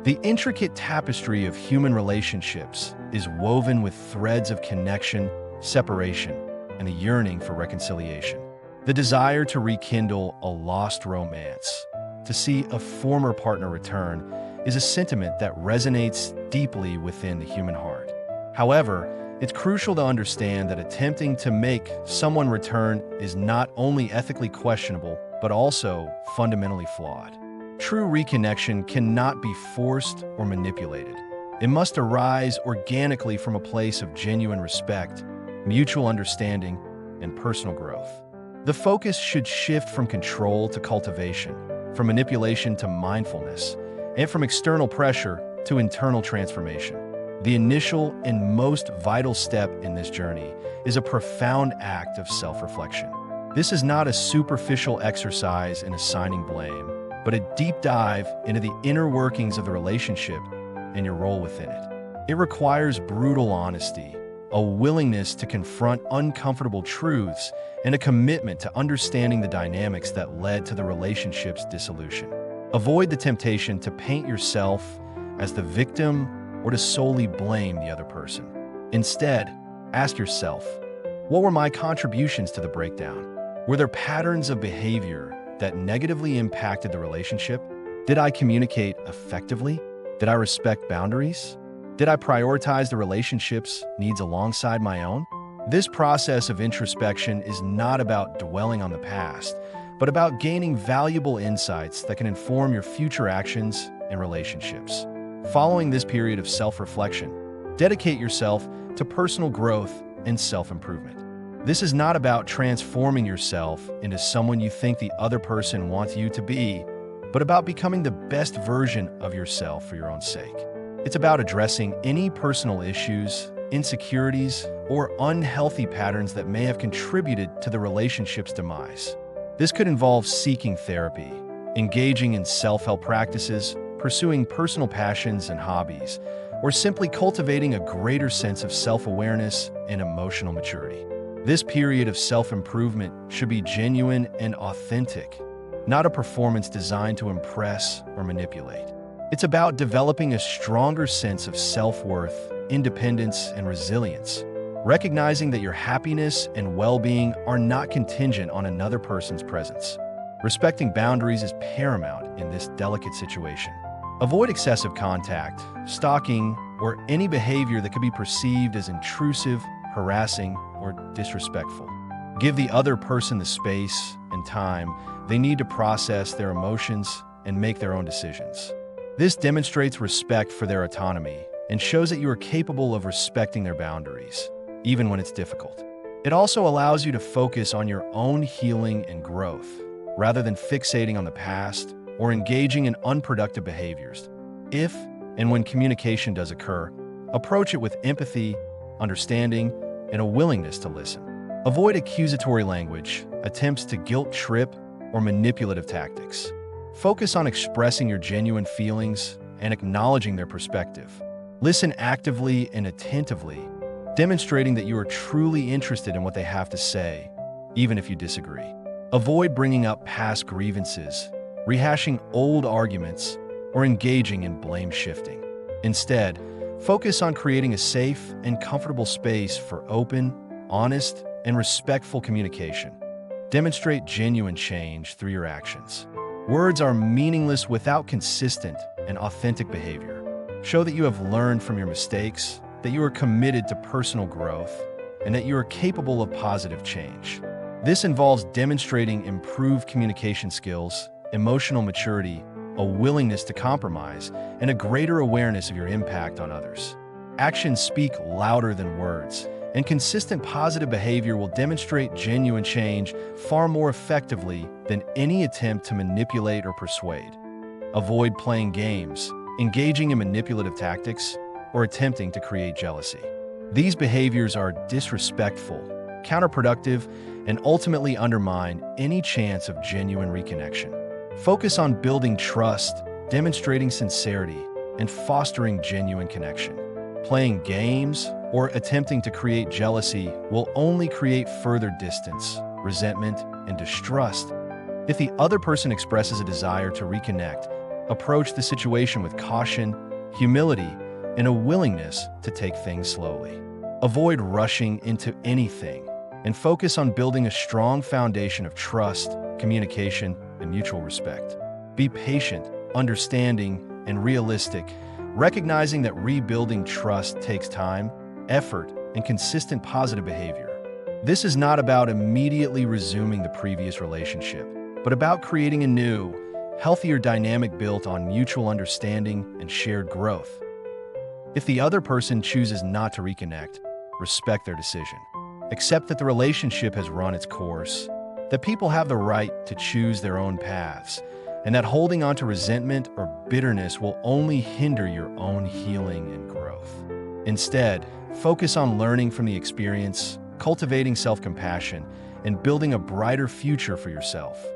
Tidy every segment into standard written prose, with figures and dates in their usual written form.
The intricate tapestry of human relationships is woven with threads of connection, separation, and a yearning for reconciliation. The desire to rekindle a lost romance, to see a former partner return, is a sentiment that resonates deeply within the human heart. However, it's crucial to understand that attempting to make someone return is not only ethically questionable, but also fundamentally flawed. True reconnection cannot be forced or manipulated. It must arise organically from a place of genuine respect, mutual understanding, and personal growth. The focus should shift from control to cultivation, from manipulation to mindfulness, and from external pressure to internal transformation. The initial and most vital step in this journey is a profound act of self-reflection. This is not a superficial exercise in assigning blame, but a deep dive into the inner workings of the relationship and your role within it. It requires brutal honesty, a willingness to confront uncomfortable truths, and a commitment to understanding the dynamics that led to the relationship's dissolution. Avoid the temptation to paint yourself as the victim or to solely blame the other person. Instead, ask yourself, what were my contributions to the breakdown? Were there patterns of behavior that negatively impacted the relationship? Did I communicate effectively? Did I respect boundaries? Did I prioritize the relationship's needs alongside my own? This process of introspection is not about dwelling on the past, but about gaining valuable insights that can inform your future actions and relationships. Following this period of self-reflection, dedicate yourself to personal growth and self-improvement. This is not about transforming yourself into someone you think the other person wants you to be, but about becoming the best version of yourself for your own sake. It's about addressing any personal issues, insecurities, or unhealthy patterns that may have contributed to the relationship's demise. This could involve seeking therapy, engaging in self-help practices, pursuing personal passions and hobbies, or simply cultivating a greater sense of self-awareness and emotional maturity. This period of self-improvement should be genuine and authentic, not a performance designed to impress or manipulate. It's about developing a stronger sense of self-worth, independence, and resilience, recognizing that your happiness and well-being are not contingent on another person's presence. Respecting boundaries is paramount in this delicate situation. Avoid excessive contact, stalking, or any behavior that could be perceived as intrusive, harassing, or disrespectful. Give the other person the space and time they need to process their emotions and make their own decisions. This demonstrates respect for their autonomy and shows that you are capable of respecting their boundaries, even when it's difficult. It also allows you to focus on your own healing and growth, rather than fixating on the past or engaging in unproductive behaviors. If and when communication does occur, approach it with empathy, understanding, and a willingness to listen. Avoid accusatory language, attempts to guilt trip, or manipulative tactics. Focus on expressing your genuine feelings and acknowledging their perspective. Listen actively and attentively, demonstrating that you are truly interested in what they have to say, even if you disagree. Avoid bringing up past grievances, rehashing old arguments, or engaging in blame shifting. Instead, focus on creating a safe and comfortable space for open, honest, and respectful communication. Demonstrate genuine change through your actions. Words are meaningless without consistent and authentic behavior. Show that you have learned from your mistakes, that you are committed to personal growth, and that you are capable of positive change. This involves demonstrating improved communication skills, emotional maturity, a willingness to compromise, and a greater awareness of your impact on others. Actions speak louder than words, and consistent positive behavior will demonstrate genuine change far more effectively than any attempt to manipulate or persuade. Avoid playing games, engaging in manipulative tactics, or attempting to create jealousy. These behaviors are disrespectful, counterproductive, and ultimately undermine any chance of genuine reconnection. Focus on building trust, demonstrating sincerity, and fostering genuine connection. Playing games or attempting to create jealousy will only create further distance, resentment, and distrust. If the other person expresses a desire to reconnect, Approach the situation with caution, humility, and a willingness to take things slowly. Avoid rushing into anything and focus on building a strong foundation of trust, communication, and mutual respect. Be patient, understanding, and realistic, recognizing that rebuilding trust takes time, effort, and consistent positive behavior. This is not about immediately resuming the previous relationship, but about creating a new, healthier dynamic built on mutual understanding and shared growth. If the other person chooses not to reconnect, respect their decision. Accept that the relationship has run its course, that people have the right to choose their own paths, and that holding on to resentment or bitterness will only hinder your own healing and growth. Instead, focus on learning from the experience, cultivating self-compassion, and building a brighter future for yourself.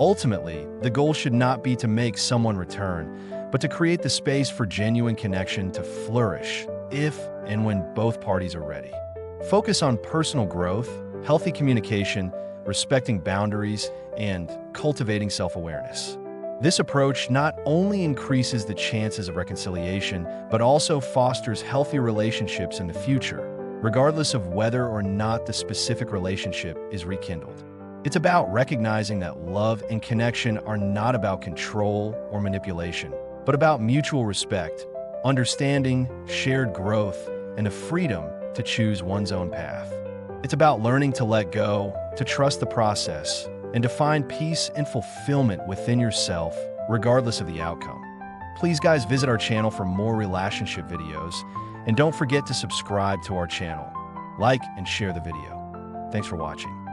Ultimately, the goal should not be to make someone return, but to create the space for genuine connection to flourish if and when both parties are ready. Focus on personal growth, healthy communication, respecting boundaries, and cultivating self-awareness. This approach not only increases the chances of reconciliation, but also fosters healthy relationships in the future, regardless of whether or not the specific relationship is rekindled. It's about recognizing that love and connection are not about control or manipulation, but about mutual respect, understanding, shared growth, and the freedom to choose one's own path. It's about learning to let go, to trust the process, and to find peace and fulfillment within yourself, regardless of the outcome. Please, guys, visit our channel for more relationship videos, and don't forget to subscribe to our channel, like and share the video. Thanks for watching.